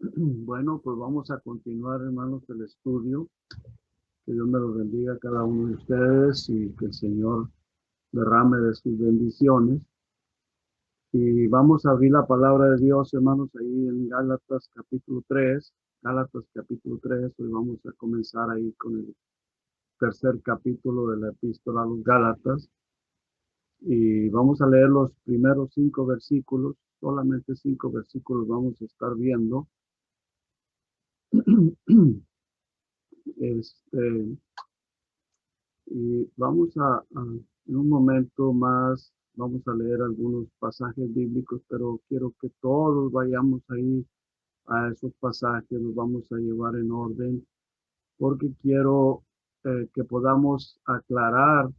Bueno, pues vamos a continuar, hermanos, el estudio. Que Dios me los bendiga a cada uno de ustedes y que el Señor derrame de sus bendiciones. Y vamos a abrir la palabra de Dios, hermanos, ahí en Gálatas capítulo 3. Gálatas capítulo 3. Hoy vamos a comenzar ahí con el tercer capítulo de la epístola a los Gálatas. Y vamos a leer los primeros 5 versículos. Solamente 5 versículos vamos a estar viendo. Este, Y vamos en un momento más, vamos a leer algunos pasajes bíblicos, pero quiero que todos vayamos ahí a esos pasajes, los vamos a llevar en orden, porque quiero que podamos aclarar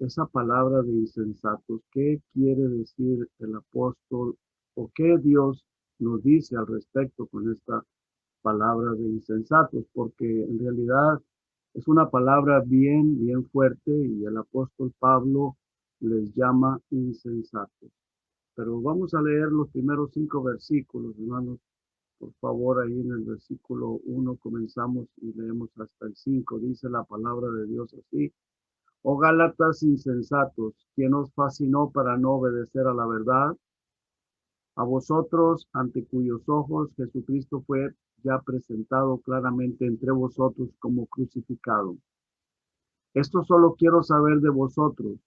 esa palabra de insensatos. ¿Qué quiere decir el apóstol o qué Dios nos dice al respecto con esta palabra de insensatos? Porque en realidad es una palabra bien, bien fuerte y el apóstol Pablo les llama insensatos. Pero vamos a leer los primeros 5 versículos, hermanos. Por favor, ahí en el versículo 1 comenzamos y leemos hasta el 5. Dice la palabra de Dios así: Oh Gálatas insensatos, ¿quién os fascinó para no obedecer a la verdad? A vosotros, ante cuyos ojos Jesucristo fue ya presentado claramente entre vosotros como crucificado. Esto solo quiero saber de vosotros: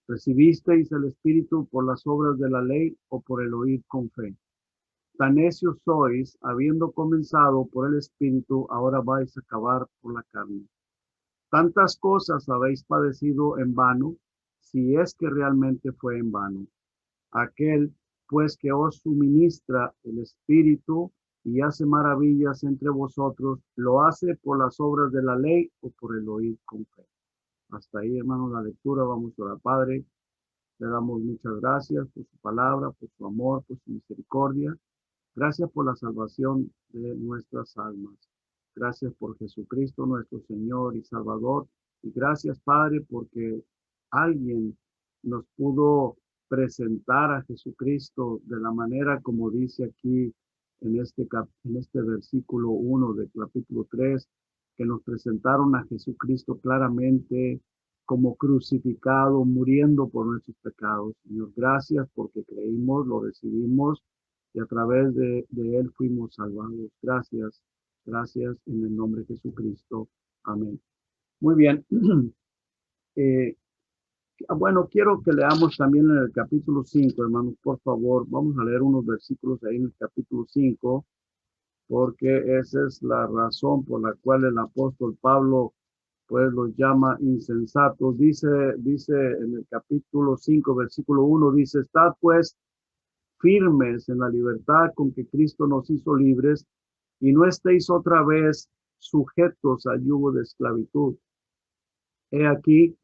¿recibisteis el Espíritu por las obras de la ley o por el oír con fe? Tan necios sois, habiendo comenzado por el Espíritu, ahora vais a acabar por la carne. Tantas cosas habéis padecido en vano, si es que realmente fue en vano. Aquel, pues, que os suministra el Espíritu y hace maravillas entre vosotros, ¿lo hace por las obras de la ley o por el oír con fe? Hasta ahí, hermanos, la lectura. Vamos a orar. Padre, le damos muchas gracias por su palabra, por su amor, por su misericordia. Gracias por la salvación de nuestras almas. Gracias por Jesucristo, nuestro Señor y Salvador. Y gracias, Padre, porque alguien nos pudo presentar a Jesucristo de la manera como dice aquí en este versículo 1 del capítulo 3, que nos presentaron a Jesucristo claramente como crucificado, muriendo por nuestros pecados. Señor, gracias porque creímos, lo recibimos y a través de él fuimos salvados. Gracias, gracias en el nombre de Jesucristo. Amén. Muy bien. Eh, bueno, quiero que leamos también en el capítulo 5, hermanos, por favor. Vamos a leer unos versículos ahí en el capítulo 5, porque esa es la razón por la cual el apóstol Pablo pues los llama insensatos. Dice en el capítulo 5, versículo 1, dice: estad pues firmes en la libertad con que Cristo nos hizo libres, y no estéis otra vez sujetos al yugo de esclavitud. He aquí,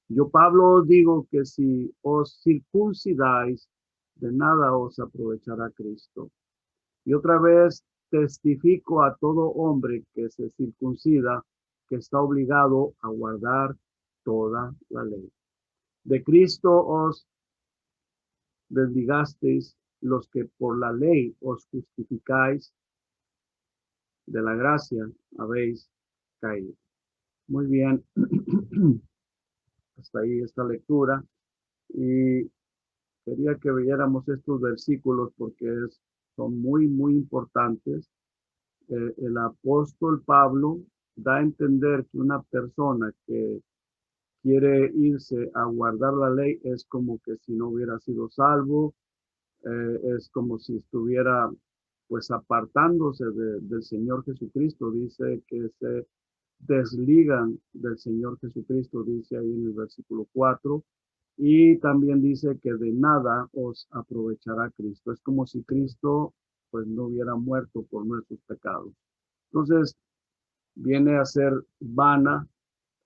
yo Pablo os digo que si os circuncidáis, de nada os aprovechará Cristo. Y otra vez testifico a todo hombre que se circuncida, que está obligado a guardar toda la ley. De Cristo os desligasteis los que por la ley os justificáis, de la gracia habéis caído. Muy bien, hasta ahí esta lectura. Y quería que viéramos estos versículos porque son muy, muy importantes. El apóstol Pablo da a entender que una persona que quiere irse a guardar la ley es como que si no hubiera sido salvo, es como si estuviera pues apartándose del Señor Jesucristo. Dice que se desligan del Señor Jesucristo, dice ahí en el versículo 4, y también dice que de nada os aprovechará Cristo. Es como si Cristo pues no hubiera muerto por nuestros pecados. Entonces viene a ser vana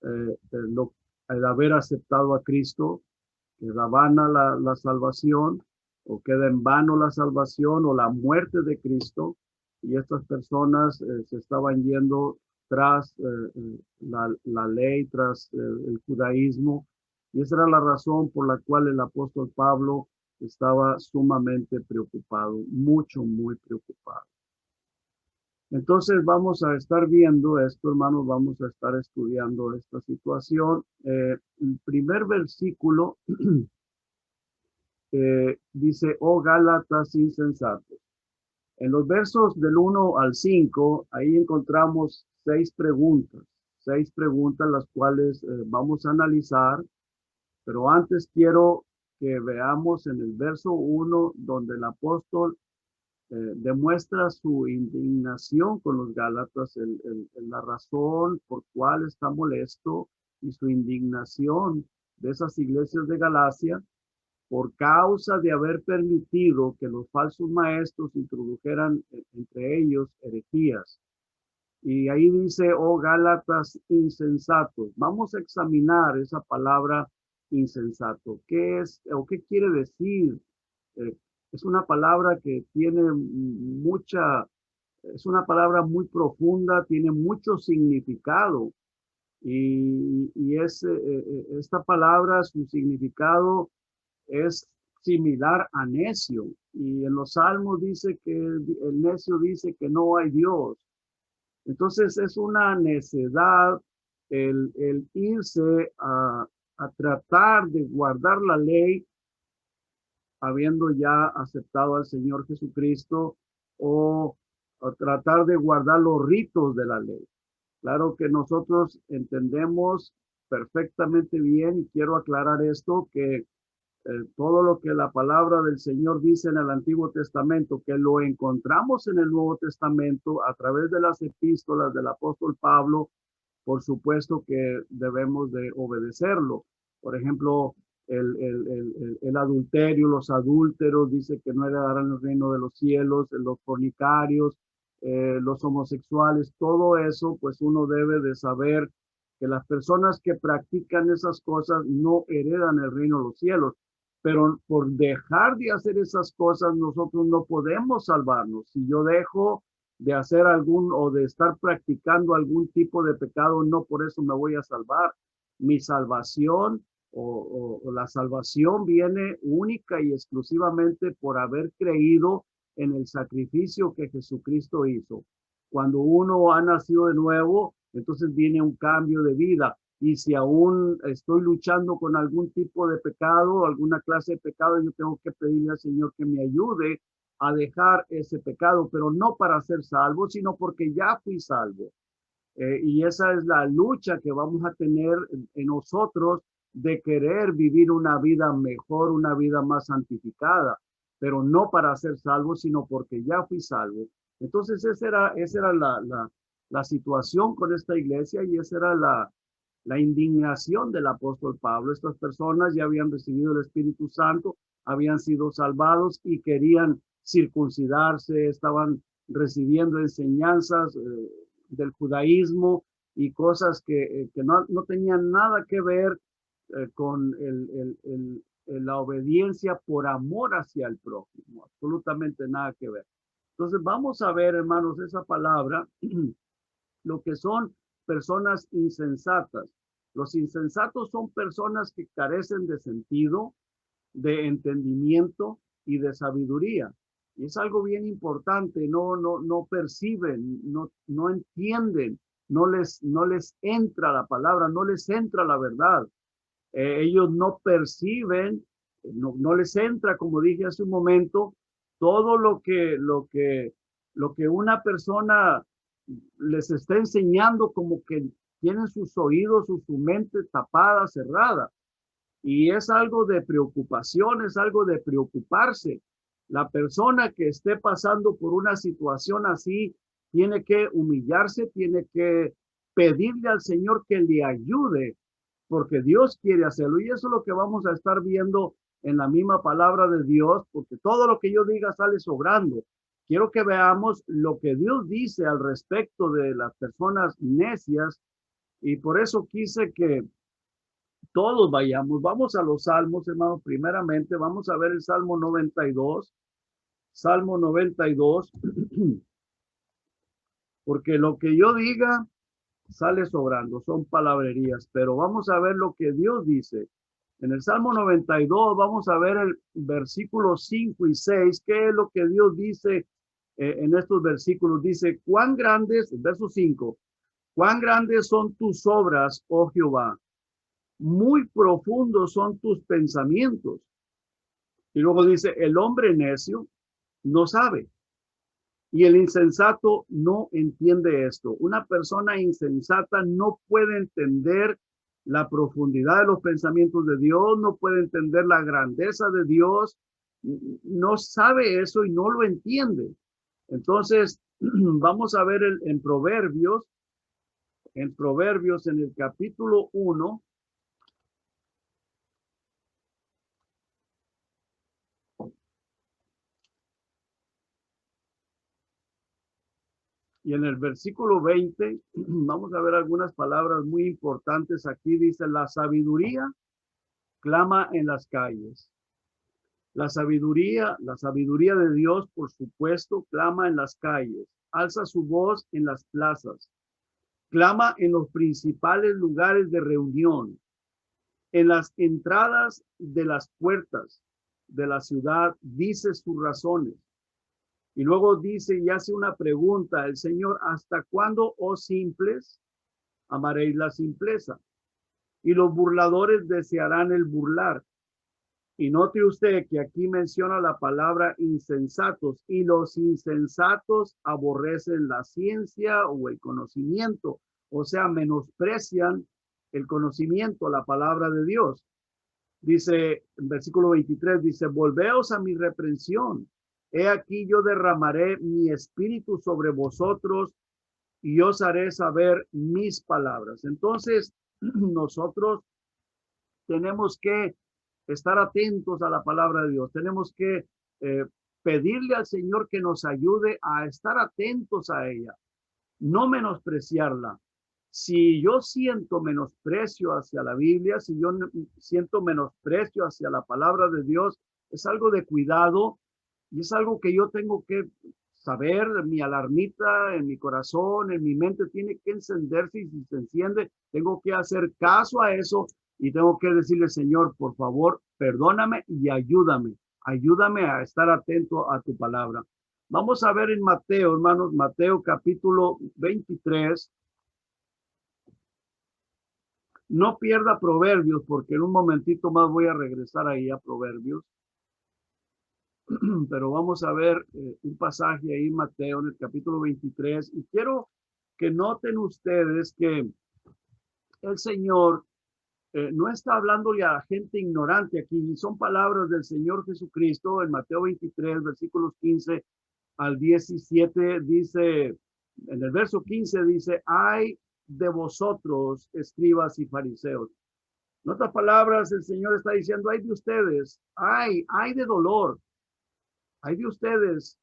el haber aceptado a Cristo, queda vana la salvación, o queda en vano la salvación o la muerte de Cristo, y estas personas se estaban yendo tras la ley, tras el judaísmo, y esa era la razón por la cual el apóstol Pablo estaba sumamente preocupado, mucho, muy preocupado. Entonces vamos a estar viendo esto, hermanos, vamos a estar estudiando esta situación. El primer versículo dice, oh Gálatas insensatos. En los versos del 1 al 5, ahí encontramos seis preguntas las cuales vamos a analizar, pero antes quiero que veamos en el verso 1 donde el apóstol demuestra su indignación con los Gálatas, la razón por cual está molesto y su indignación de esas iglesias de Galacia por causa de haber permitido que los falsos maestros introdujeran entre ellos herejías. Y ahí dice, oh Gálatas insensatos. Vamos a examinar esa palabra insensato. ¿Qué es o qué quiere decir? Eh, es una palabra que tiene es una palabra muy profunda, tiene mucho significado. Esta palabra, su significado es similar a necio. Y en los Salmos dice que el necio dice que no hay Dios. Entonces es una necedad el irse a tratar de guardar la ley habiendo ya aceptado al Señor Jesucristo o tratar de guardar los ritos de la ley. Claro que nosotros entendemos perfectamente bien y quiero aclarar esto, que todo lo que la palabra del Señor dice en el Antiguo Testamento, que lo encontramos en el Nuevo Testamento a través de las epístolas del apóstol Pablo, por supuesto que debemos de obedecerlo. Por ejemplo, el adulterio, los adúlteros, dice que no heredarán el reino de los cielos, los fornicarios, los homosexuales, todo eso, pues uno debe de saber que las personas que practican esas cosas no heredan el reino de los cielos. Pero por dejar de hacer esas cosas, nosotros no podemos salvarnos. Si yo dejo de hacer algún o de estar practicando algún tipo de pecado, no por eso me voy a salvar. Mi salvación o la salvación viene única y exclusivamente por haber creído en el sacrificio que Jesucristo hizo. Cuando uno ha nacido de nuevo, entonces viene un cambio de vida. Y si aún estoy luchando con algún tipo de pecado, alguna clase de pecado, yo tengo que pedirle al Señor que me ayude a dejar ese pecado, pero no para ser salvo, sino porque ya fui salvo. Y esa es la lucha que vamos a tener en nosotros de querer vivir una vida mejor, una vida más santificada, pero no para ser salvo, sino porque ya fui salvo. Entonces esa era la situación con esta iglesia y esa era la indignación del apóstol Pablo. Estas personas ya habían recibido el Espíritu Santo, habían sido salvados y querían circuncidarse, estaban recibiendo enseñanzas del judaísmo y cosas que no tenían nada que ver con la obediencia por amor hacia el prójimo, absolutamente nada que ver. Entonces vamos a ver, hermanos, esa palabra, lo que son personas insensatas. Los insensatos son personas que carecen de sentido, de entendimiento y de sabiduría. Y es algo bien importante, no perciben, no entienden, no les entra la palabra, no les entra la verdad. Ellos no perciben, no les entra, como dije hace un momento, todo lo que una persona les está enseñando, como que tienen sus oídos o su mente tapada, cerrada. Y es algo de preocupación, es algo de preocuparse. La persona que esté pasando por una situación así tiene que humillarse, tiene que pedirle al Señor que le ayude, porque Dios quiere hacerlo. Y eso es lo que vamos a estar viendo en la misma palabra de Dios, porque todo lo que yo diga sale sobrando. Quiero que veamos lo que Dios dice al respecto de las personas necias, y por eso quise que todos vayamos. Vamos a los salmos, hermanos. Primeramente, vamos a ver el Salmo 92. Salmo 92, porque lo que yo diga sale sobrando, son palabrerías, pero vamos a ver lo que Dios dice. En el Salmo 92 vamos a ver el versículo 5 y 6, qué es lo que Dios dice en estos versículos. Dice, cuán grandes, verso 5, cuán grandes son tus obras, oh Jehová, muy profundos son tus pensamientos. Y luego dice, el hombre necio no sabe y el insensato no entiende esto. Una persona insensata no puede entender la profundidad de los pensamientos de Dios, no puede entender la grandeza de Dios, no sabe eso y no lo entiende. Entonces, vamos a ver en Proverbios en el capítulo 1. Y en el versículo 20, vamos a ver algunas palabras muy importantes. Aquí dice, la sabiduría clama en las calles. La sabiduría de Dios, por supuesto, clama en las calles. Alza su voz en las plazas. Clama en los principales lugares de reunión, en las entradas de las puertas de la ciudad, dice sus razones. Y luego dice y hace una pregunta, el Señor, ¿hasta cuándo, oh simples, amaréis la simpleza? Y los burladores desearán el burlar. Y note usted que aquí menciona la palabra insensatos, y los insensatos aborrecen la ciencia o el conocimiento, o sea, menosprecian el conocimiento, la palabra de Dios. Dice en versículo 23, dice, volveos a mi reprensión. He aquí yo derramaré mi espíritu sobre vosotros y os haré saber mis palabras. Entonces, nosotros tenemos que estar atentos a la palabra de Dios. Tenemos que eh, pedirle al Señor que nos ayude a estar atentos a ella, no menospreciarla. Si yo siento menosprecio hacia la Biblia, si yo siento menosprecio hacia la palabra de Dios, es algo de cuidado y es algo que yo tengo que saber. Mi alarmita en mi corazón, en mi mente, tiene que encenderse, y si se enciende, tengo que hacer caso a eso y tengo que decirle, Señor, por favor, perdóname y ayúdame. Ayúdame a estar atento a tu palabra. Vamos a ver en Mateo, hermanos, Mateo capítulo 23. No pierda Proverbios, porque en un momentito más voy a regresar ahí a Proverbios. Pero vamos a ver un pasaje ahí, Mateo, en el capítulo 23. Y quiero que noten ustedes que el Señor no está hablándole a la gente ignorante aquí. Son palabras del Señor Jesucristo en Mateo 23, versículos 15 al 17. Dice, en el verso 15 dice, ay de vosotros, escribas y fariseos. En otras palabras, el Señor está diciendo, ay de ustedes, ay de dolor, ay de ustedes,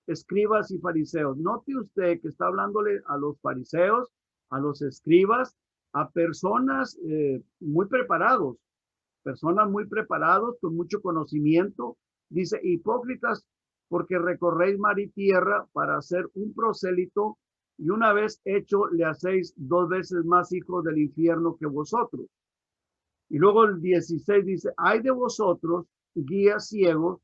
escribas y fariseos. Note usted que está hablándole a los fariseos, a los escribas, a personas personas muy preparados, con mucho conocimiento. Dice, hipócritas, porque recorréis mar y tierra para hacer un prosélito, y una vez hecho le hacéis 2 veces más hijos del infierno que vosotros. Y luego el 16 dice, ay de vosotros, guías ciegos,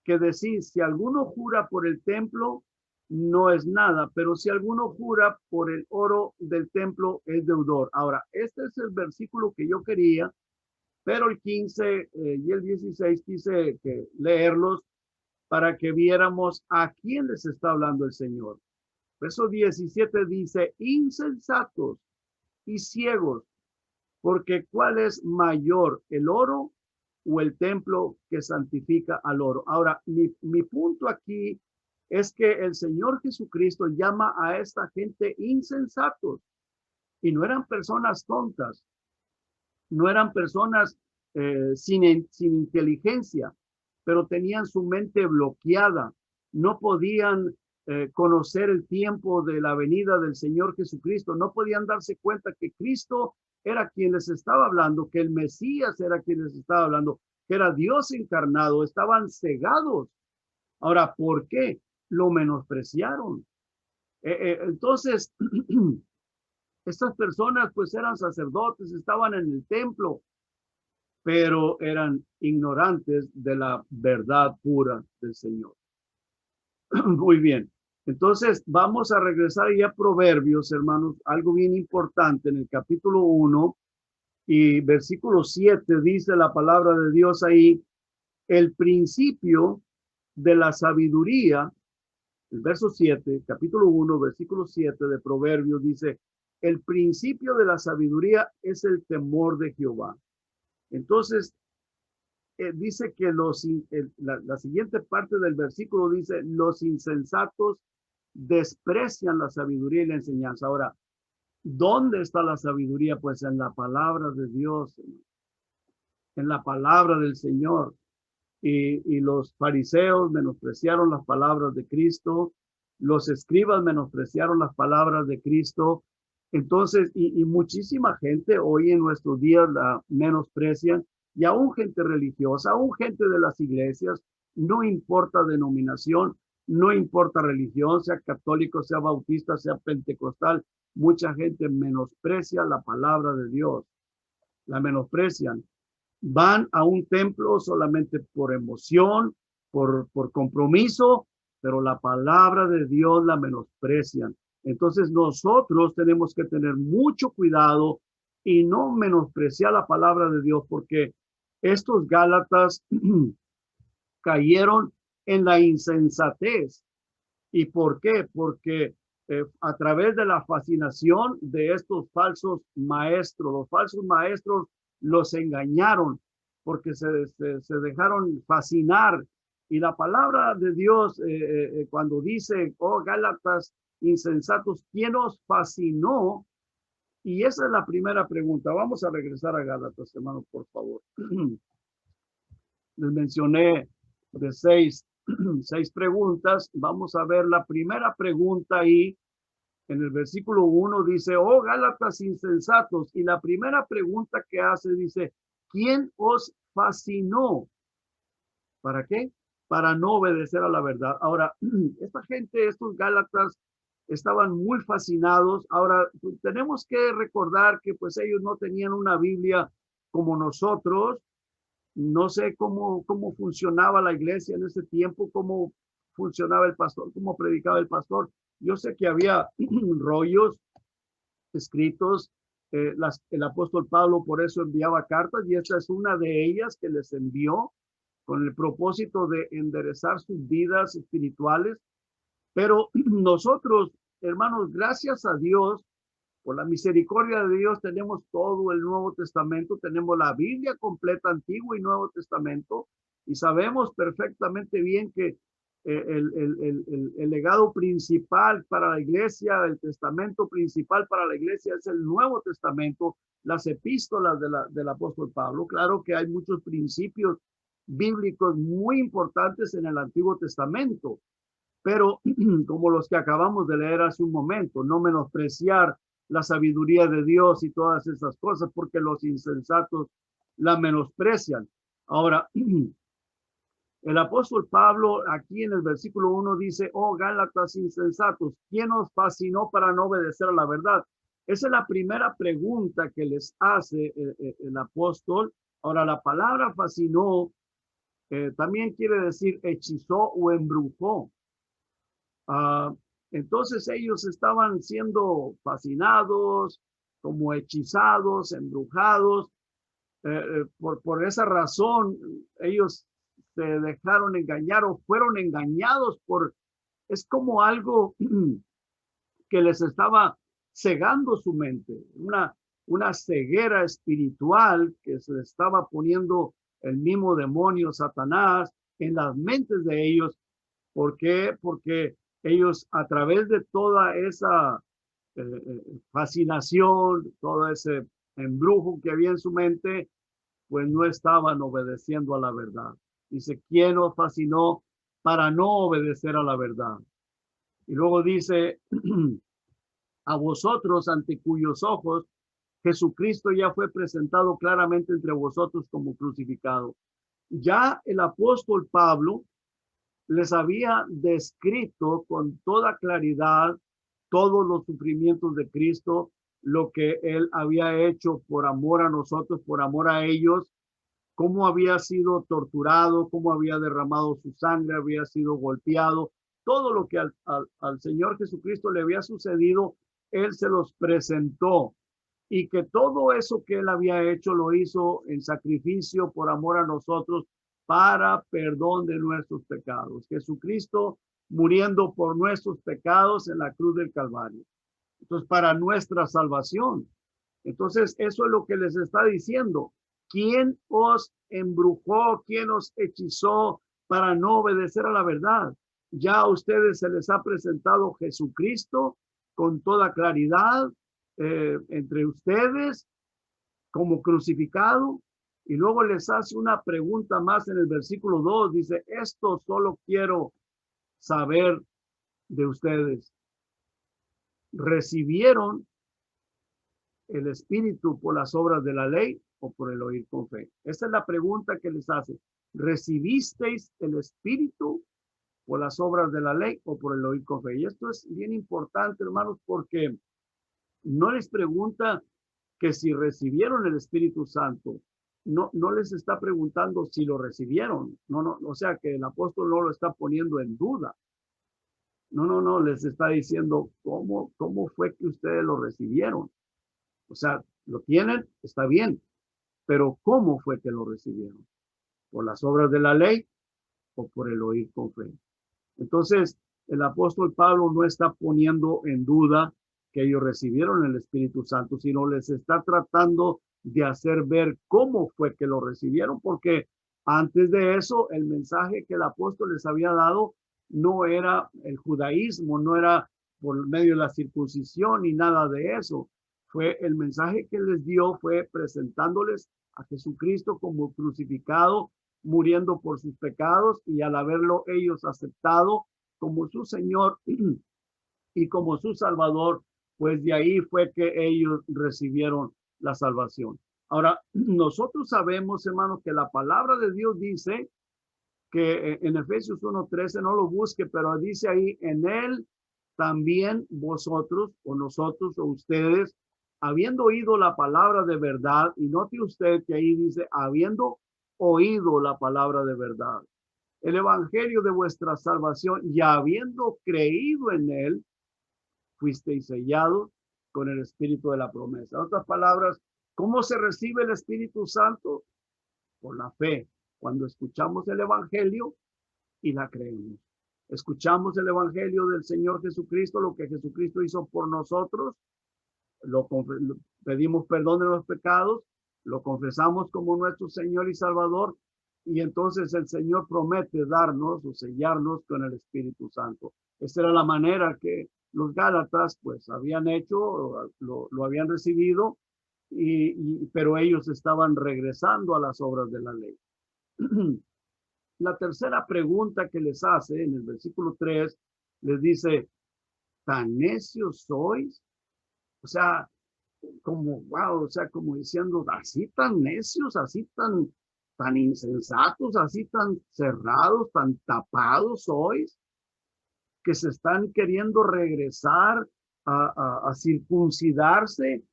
que decís, si alguno jura por el templo, no es nada, pero si alguno jura por el oro del templo, es deudor. Ahora, este es el versículo que yo quería, pero el 15 y el 16 quise leerlos para que viéramos a quién les está hablando el Señor. Verso 17 dice, insensatos y ciegos, porque ¿cuál es mayor, el oro o el templo que santifica al oro? Ahora, mi punto aquí es que el Señor Jesucristo llama a esta gente insensatos, y no eran personas tontas, no eran personas sin inteligencia, pero tenían su mente bloqueada, no podían conocer el tiempo de la venida del Señor Jesucristo, no podían darse cuenta que Cristo era quien les estaba hablando, que el Mesías era quien les estaba hablando, que era Dios encarnado. Estaban cegados. Ahora, ¿por qué? Lo menospreciaron. Entonces, estas personas pues eran sacerdotes, estaban en el templo, pero eran ignorantes de la verdad pura del Señor. Muy bien. Entonces, vamos a regresar ya a Proverbios, hermanos, algo bien importante en el capítulo 1 y versículo 7 dice la palabra de Dios ahí, el principio de la sabiduría, el verso 7, capítulo 1, versículo 7 de Proverbios dice, el principio de la sabiduría es el temor de Jehová. Entonces, dice que la siguiente parte del versículo dice, los insensatos desprecian la sabiduría y la enseñanza. Ahora, ¿dónde está la sabiduría? Pues en la palabra de Dios, en la palabra del Señor. Y los fariseos menospreciaron las palabras de Cristo, los escribas menospreciaron las palabras de Cristo. Entonces, y muchísima gente hoy en nuestros días la menosprecian, y aún gente religiosa, aún gente de las iglesias, no importa denominación, no importa religión, sea católico, sea bautista, sea pentecostal, mucha gente menosprecia la palabra de Dios, la menosprecian. Van a un templo solamente por emoción, por compromiso, pero la palabra de Dios la menosprecian. Entonces nosotros tenemos que tener mucho cuidado y no menospreciar la palabra de Dios, porque estos Gálatas cayeron en la insensatez. ¿Y por qué? Porque a través de la fascinación de estos falsos maestros, los falsos maestros los engañaron porque se dejaron fascinar. Y la palabra de Dios, cuando dice, oh Gálatas insensatos, ¿quién os fascinó? Y esa es la primera pregunta. Vamos a regresar a Gálatas, hermanos, por favor. Les mencioné de seis preguntas. Vamos a ver la primera pregunta ahí. En el versículo 1 dice, oh Gálatas insensatos. Y la primera pregunta que hace dice, ¿quién os fascinó? ¿Para qué? Para no obedecer a la verdad. Ahora, esta gente, estos Gálatas, estaban muy fascinados. Ahora, tenemos que recordar que pues ellos no tenían una Biblia como nosotros. No sé cómo funcionaba la iglesia en ese tiempo, cómo funcionaba el pastor, cómo predicaba el pastor. Yo sé que había rollos escritos, el apóstol Pablo por eso enviaba cartas y esta es una de ellas que les envió con el propósito de enderezar sus vidas espirituales. Pero nosotros, hermanos, gracias a Dios, por la misericordia de Dios, tenemos todo el Nuevo Testamento, tenemos la Biblia completa, Antiguo y Nuevo Testamento, y sabemos perfectamente bien que el legado principal para la iglesia, el testamento principal para la iglesia es el Nuevo Testamento, las epístolas del apóstol Pablo. Claro que hay muchos principios bíblicos muy importantes en el Antiguo Testamento, pero como los que acabamos de leer hace un momento, no menospreciar la sabiduría de Dios y todas esas cosas, porque los insensatos la menosprecian. Ahora, el apóstol Pablo aquí en el versículo 1 dice, oh Gálatas insensatos, ¿quién os fascinó para no obedecer a la verdad? Esa es la primera pregunta que les hace el apóstol. Ahora, la palabra fascinó también quiere decir hechizó o embrujó. Entonces ellos estaban siendo fascinados, como hechizados, embrujados. Por esa razón, ellos se dejaron engañar o fueron engañados es como algo que les estaba cegando su mente, una ceguera espiritual que se estaba poniendo el mismo demonio, Satanás, en las mentes de ellos. ¿Por qué? Porque ellos a través de toda esa fascinación, todo ese embrujo que había en su mente, pues no estaban obedeciendo a la verdad. Dice, ¿quién os fascinó para no obedecer a la verdad? Y luego dice, a vosotros ante cuyos ojos Jesucristo ya fue presentado claramente entre vosotros como crucificado. Ya el apóstol Pablo les había descrito con toda claridad todos los sufrimientos de Cristo, lo que él había hecho por amor a nosotros, por amor a ellos, cómo había sido torturado, cómo había derramado su sangre, había sido golpeado. todo lo que al Señor Jesucristo le había sucedido, Él se los presentó y que todo eso que Él había hecho lo hizo en sacrificio por amor a nosotros para perdón de nuestros pecados. Jesucristo muriendo por nuestros pecados en la cruz del Calvario. Entonces, para nuestra salvación. Entonces, eso es lo que les está diciendo. ¿Quién os embrujó? ¿Quién os hechizó para no obedecer a la verdad? Ya a ustedes se les ha presentado Jesucristo con toda claridad entre ustedes como crucificado. Y luego les hace una pregunta más en el versículo 2. Dice, esto solo quiero saber de ustedes. ¿Recibieron el Espíritu por las obras de la ley o por el oír con fe? Esa es la pregunta que les hace. ¿Recibisteis el Espíritu por las obras de la ley o por el oír con fe? Y esto es bien importante, hermanos, porque no les pregunta que si recibieron el Espíritu Santo. No les está preguntando si lo recibieron. No, o sea que el apóstol no lo está poniendo en duda. No, les está diciendo cómo fue que ustedes lo recibieron. O sea, lo tienen, está bien, pero ¿cómo fue que lo recibieron? ¿Por las obras de la ley o por el oír con fe? Entonces, el apóstol Pablo no está poniendo en duda que ellos recibieron el Espíritu Santo, sino les está tratando de hacer ver cómo fue que lo recibieron, porque antes de eso, el mensaje que el apóstol les había dado no era el judaísmo, no era por medio de la circuncisión ni nada de eso. Fue el mensaje que les dio, fue presentándoles a Jesucristo como crucificado, muriendo por sus pecados, y al haberlo ellos aceptado como su Señor y como su Salvador, pues de ahí fue que ellos recibieron la salvación. Ahora, nosotros sabemos, hermanos, que la palabra de Dios dice que en Efesios 1:13, no lo busque, pero dice ahí, en él también vosotros o nosotros o ustedes, habiendo oído la palabra de verdad, y note usted que ahí dice, habiendo oído la palabra de verdad, el evangelio de vuestra salvación, y habiendo creído en él, fuisteis sellados con el espíritu de la promesa. En otras palabras, ¿cómo se recibe el Espíritu Santo? Por la fe. Cuando escuchamos el evangelio y la creemos. Escuchamos el evangelio del Señor Jesucristo, lo que Jesucristo hizo por nosotros, pedimos perdón de los pecados, lo confesamos como nuestro Señor y Salvador, y entonces el Señor promete darnos o sellarnos con el Espíritu Santo. Esta era la manera que los Gálatas pues habían hecho, lo habían recibido, pero ellos estaban regresando a las obras de la ley. La tercera pregunta que les hace en el versículo 3, les dice, ¿tan necios sois? O sea, como, wow, o sea, como diciendo, así tan necios, así tan insensatos, así tan cerrados, tan tapados sois, que se están queriendo regresar a circuncidarse,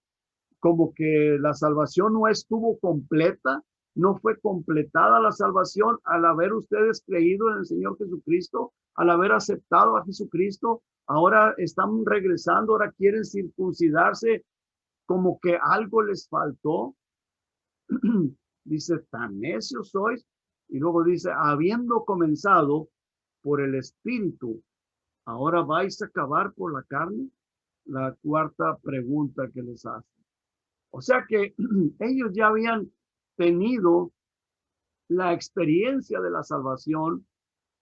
como que la salvación no estuvo completa, no fue completada la salvación al haber ustedes creído en el Señor Jesucristo, al haber aceptado a Jesucristo. Ahora están regresando, ahora quieren circuncidarse, como que algo les faltó. Dice, tan necios sois. Y luego dice, habiendo comenzado por el Espíritu, ¿ahora vais a acabar por la carne? La cuarta pregunta que les hace. O sea que ellos ya habían tenido la experiencia de la salvación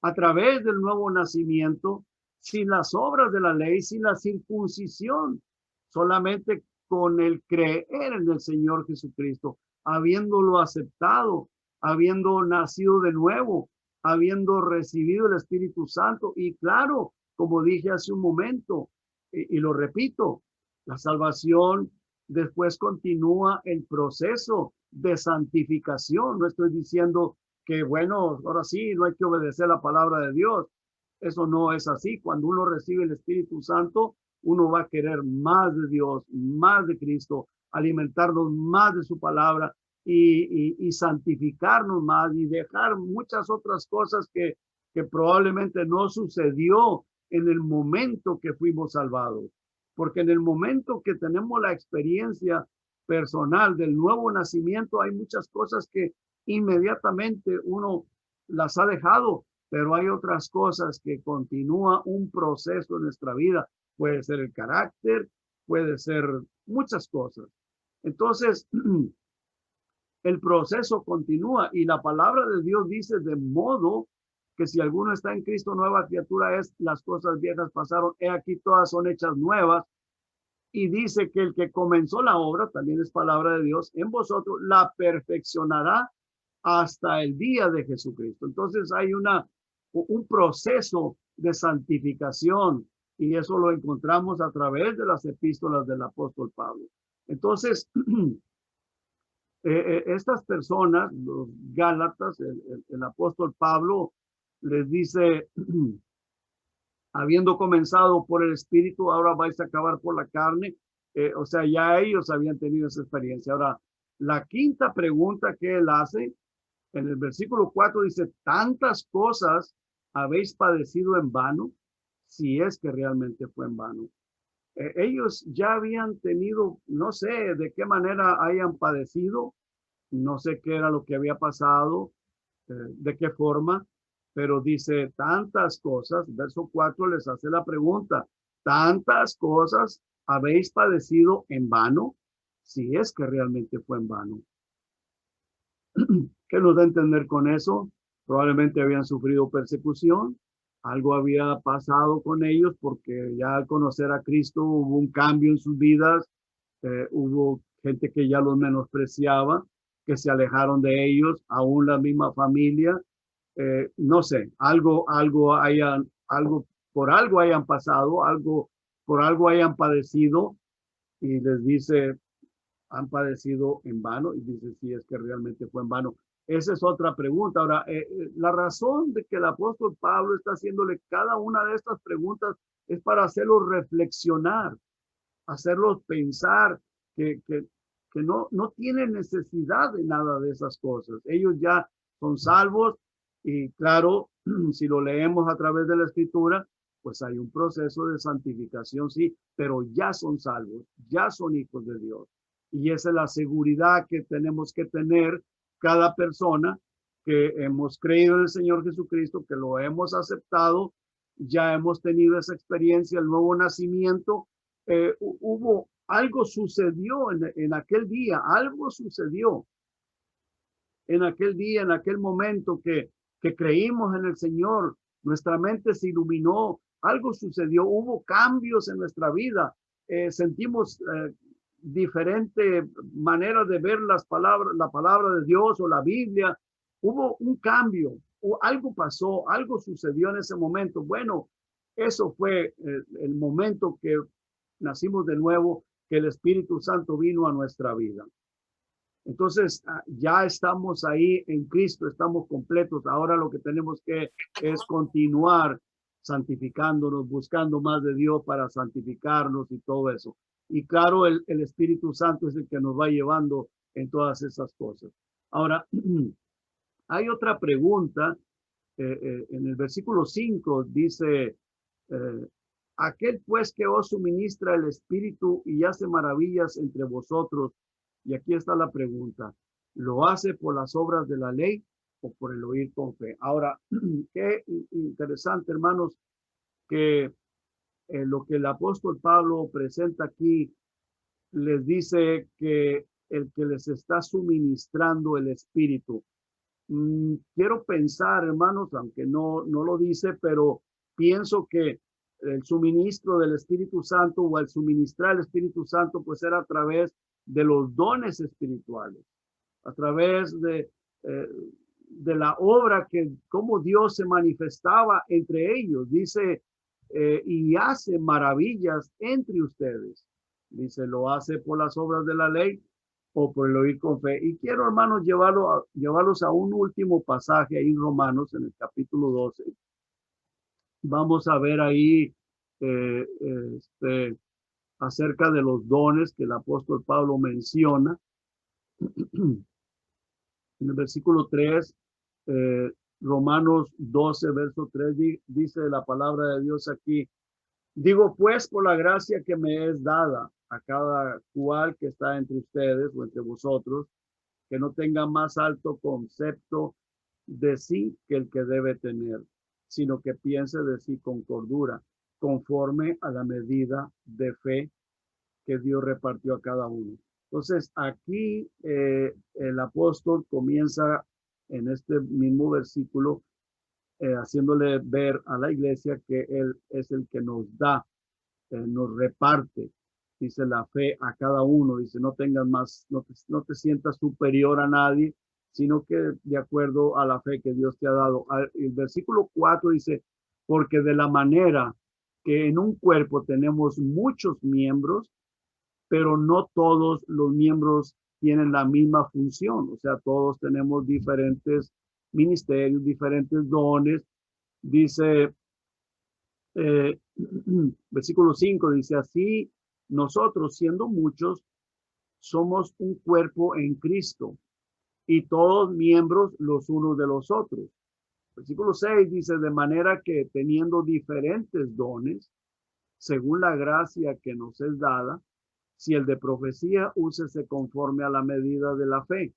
a través del nuevo nacimiento, sin las obras de la ley, sin la circuncisión, solamente con el creer en el Señor Jesucristo, habiéndolo aceptado, habiendo nacido de nuevo, habiendo recibido el Espíritu Santo. Y claro, como dije hace un momento, y lo repito, la salvación después continúa el proceso de santificación. No estoy diciendo que, bueno, ahora sí, no hay que obedecer la palabra de Dios. Eso no es así. Cuando uno recibe el Espíritu Santo, uno va a querer más de Dios, más de Cristo, alimentarnos más de su palabra y santificarnos más y dejar muchas otras cosas que que probablemente no sucedió en el momento que fuimos salvados. Porque en el momento que tenemos la experiencia personal del nuevo nacimiento, hay muchas cosas que inmediatamente uno las ha dejado, pero hay otras cosas que continúa un proceso en nuestra vida. Puede ser el carácter, puede ser muchas cosas. Entonces, el proceso continúa y la palabra de Dios dice de modo que si alguno está en Cristo, nueva criatura es, las cosas viejas pasaron, he aquí todas son hechas nuevas. Y dice que el que comenzó la obra, también es palabra de Dios, en vosotros la perfeccionará hasta el día de Jesucristo. Entonces hay un proceso de santificación y eso lo encontramos a través de las epístolas del apóstol Pablo. Entonces, estas personas, los Gálatas, el apóstol Pablo les dice, habiendo comenzado por el Espíritu, ahora vais a acabar por la carne. O sea, ya ellos habían tenido esa experiencia. Ahora, la quinta pregunta que él hace, en el versículo 4 dice, tantas cosas habéis padecido en vano, si es que realmente fue en vano. Ellos ya habían tenido, no sé de qué manera hayan padecido, no sé qué era lo que había pasado, de qué forma, pero dice tantas cosas, verso 4 les hace la pregunta, tantas cosas habéis padecido en vano, si es que realmente fue en vano. ¿Qué nos da a entender con eso? Probablemente habían sufrido persecución, algo había pasado con ellos porque ya al conocer a Cristo hubo un cambio en sus vidas, hubo gente que ya los menospreciaba, que se alejaron de ellos, aún la misma familia, no sé, por algo hayan pasado, por algo hayan padecido y les dice, han padecido en vano y dice si es que realmente fue en vano. Esa es otra pregunta. Ahora, la razón de que el apóstol Pablo está haciéndole cada una de estas preguntas es para hacerlos reflexionar, hacerlos pensar que no tienen necesidad de nada de esas cosas. Ellos ya son salvos y claro, si lo leemos a través de la escritura, pues hay un proceso de santificación, sí, pero ya son salvos, ya son hijos de Dios. Y esa es la seguridad que tenemos que tener cada persona que hemos creído en el Señor Jesucristo, que lo hemos aceptado, ya hemos tenido esa experiencia, el nuevo nacimiento. Hubo algo sucedió en aquel día, algo sucedió en aquel día, en aquel momento que creímos en el Señor, nuestra mente se iluminó, algo sucedió, hubo cambios en nuestra vida, sentimos diferente manera de ver las palabras, la palabra de Dios o la Biblia, hubo un cambio, o algo pasó, algo sucedió en ese momento. Bueno, eso fue el momento que nacimos de nuevo, que el Espíritu Santo vino a nuestra vida. Entonces, ya estamos ahí en Cristo, estamos completos. Ahora lo que tenemos que es continuar santificándonos, buscando más de Dios para santificarnos y todo eso. Y claro, el Espíritu Santo es el que nos va llevando en todas esas cosas. Ahora, hay otra pregunta. En el versículo 5 dice, aquel pues que os suministra el Espíritu y hace maravillas entre vosotros. Y aquí está la pregunta, ¿lo hace por las obras de la ley o por el oír con fe? Ahora, qué interesante, hermanos, que lo que el apóstol Pablo presenta aquí les dice que el que les está suministrando el Espíritu. Quiero pensar, hermanos, aunque no lo dice, pero pienso que el suministro del Espíritu Santo o el suministrar el Espíritu Santo pues era a través de los dones espirituales, a través de la obra que como Dios se manifestaba entre ellos. Dice, y hace maravillas entre ustedes. Dice, lo hace por las obras de la ley o por el oír con fe. Y quiero, hermanos, llevarlos a un último pasaje ahí en Romanos, en el capítulo 12. Vamos a ver ahí acerca de los dones que el apóstol Pablo menciona. En el versículo 3 Romanos 12, verso 3 dice la palabra de Dios aquí. Digo pues por la gracia que me es dada a cada cual que está entre ustedes o entre vosotros, que no tenga más alto concepto de sí que el que debe tener, sino que piense de sí con cordura, conforme a la medida de fe que Dios repartió a cada uno. Entonces, aquí el apóstol comienza en este mismo versículo haciéndole ver a la iglesia que Él es el que nos da, nos reparte, dice la fe a cada uno, dice no tengas más, no te sientas superior a nadie, sino que de acuerdo a la fe que Dios te ha dado. El versículo 4 dice, porque de la manera que en un cuerpo tenemos muchos miembros, pero no todos los miembros tienen la misma función, o sea, todos tenemos diferentes ministerios, diferentes dones. Dice, eh, versículo 5 dice, así nosotros siendo muchos, somos un cuerpo en Cristo y todos miembros los unos de los otros. Versículo 6 dice, de manera que teniendo diferentes dones, según la gracia que nos es dada, si el de profecía, úsese conforme a la medida de la fe.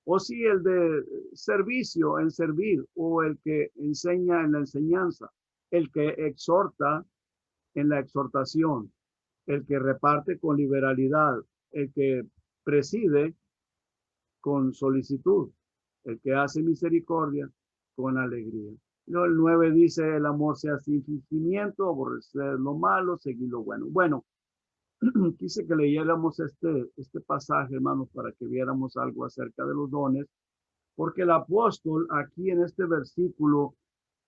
O si el de servicio en servir, o el que enseña en la enseñanza, el que exhorta en la exhortación, el que reparte con liberalidad, el que preside con solicitud, el que hace misericordia con alegría. No, el 9 dice, el amor sea sin fingimiento, aborrecer lo malo, seguir lo bueno. Bueno, quise que leyéramos este pasaje, hermanos, para que viéramos algo acerca de los dones, porque el apóstol aquí en este versículo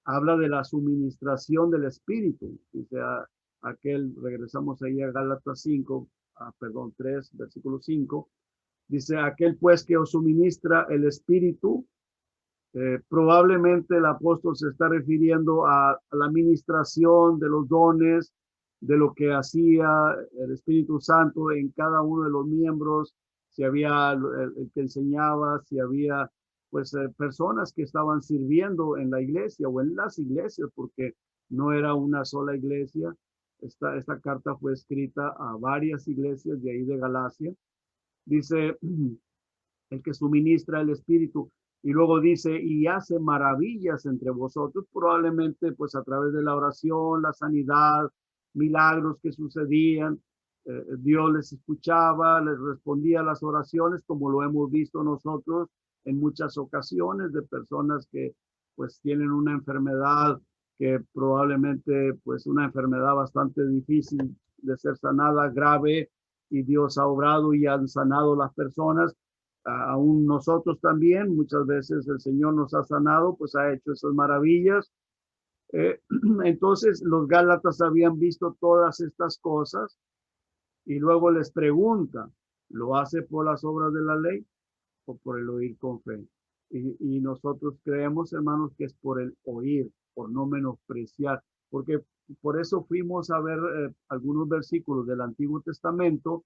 habla de la suministración del Espíritu. Dice regresamos ahí a Gálatas 5, perdón, 3, versículo 5. Dice, aquel pues que os suministra el Espíritu, probablemente el apóstol se está refiriendo a la administración de los dones, de lo que hacía el Espíritu Santo en cada uno de los miembros, si había el que enseñaba, si había pues personas que estaban sirviendo en la iglesia o en las iglesias, porque no era una sola iglesia. Esta carta fue escrita a varias iglesias de ahí de Galacia. Dice, el que suministra el Espíritu. Y luego dice, y hace maravillas entre vosotros, probablemente pues a través de la oración, la sanidad, milagros que sucedían. Dios les escuchaba, les respondía a las oraciones, como lo hemos visto nosotros en muchas ocasiones de personas que pues tienen una enfermedad que probablemente pues una enfermedad bastante difícil de ser sanada, grave, y Dios ha obrado y han sanado las personas. Aún nosotros también, muchas veces el Señor nos ha sanado, pues ha hecho esas maravillas. Eh, entonces los Gálatas habían visto todas estas cosas y luego les pregunta, ¿lo hace por las obras de la ley o por el oír con fe? Y nosotros creemos, hermanos, que es por el oír, por no menospreciar, porque por eso fuimos a ver algunos versículos del Antiguo Testamento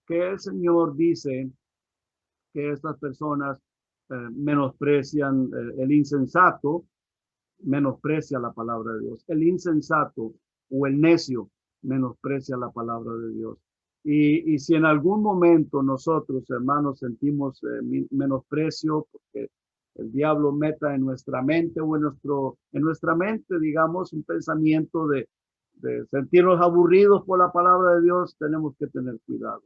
que el Señor dice que estas personas menosprecian el insensato, menosprecia la palabra de Dios. El insensato o el necio menosprecia la palabra de Dios. Y si en algún momento nosotros, hermanos, sentimos menosprecio, porque el diablo meta en nuestra mente o en nuestra mente, digamos, un pensamiento de sentirnos aburridos por la palabra de Dios, tenemos que tener cuidado.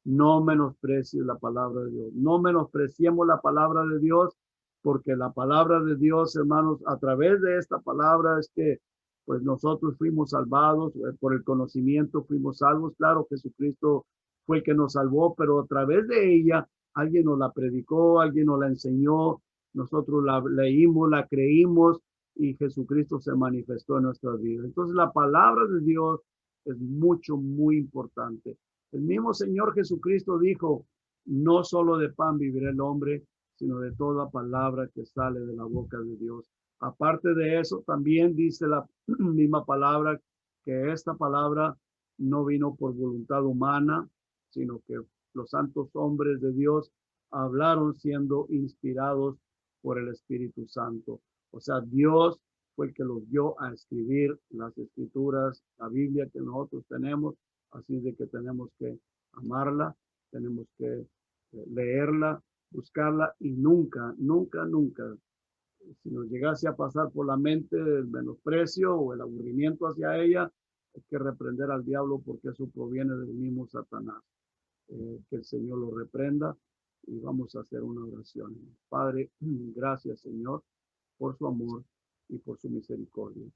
No menosprecies la palabra de Dios. No menospreciemos la palabra de Dios, porque la palabra de Dios, hermanos, a través de esta palabra es que pues nosotros fuimos salvados, por el conocimiento fuimos salvos. Claro, Jesucristo fue el que nos salvó, pero a través de ella alguien nos la predicó, alguien nos la enseñó, nosotros la leímos, la creímos y Jesucristo se manifestó en nuestras vidas. Entonces la palabra de Dios es mucho, muy importante. El mismo Señor Jesucristo dijo, no solo de pan vivirá el hombre, sino de toda palabra que sale de la boca de Dios. Aparte de eso, también dice la misma palabra que esta palabra no vino por voluntad humana, sino que los santos hombres de Dios hablaron siendo inspirados por el Espíritu Santo. O sea, Dios fue el que los dio a escribir las escrituras, la Biblia que nosotros tenemos, así de que tenemos que amarla, tenemos que leerla, buscarla y nunca, nunca, nunca, si nos llegase a pasar por la mente el menosprecio o el aburrimiento hacia ella, hay que reprender al diablo porque eso proviene del mismo Satanás. Que el Señor lo reprenda y vamos a hacer una oración. Padre, gracias Señor por su amor y por su misericordia.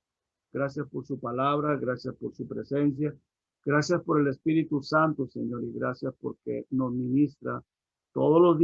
Gracias por su palabra, gracias por su presencia, gracias por el Espíritu Santo, Señor, y gracias porque nos ministra todos los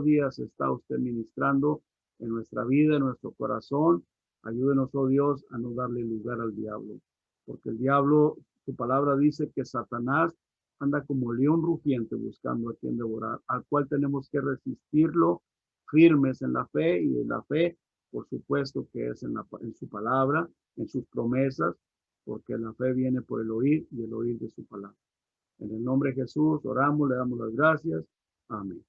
días está usted ministrando en nuestra vida, en nuestro corazón. Ayúdenos, oh Dios, a no darle lugar al diablo, porque el diablo, su palabra dice que Satanás anda como león rugiente buscando a quien devorar, al cual tenemos que resistirlo firmes en la fe y en la fe, por supuesto que es en su palabra, en sus promesas, porque la fe viene por el oír y el oír de su palabra. En el nombre de Jesús oramos, le damos las gracias. Amén.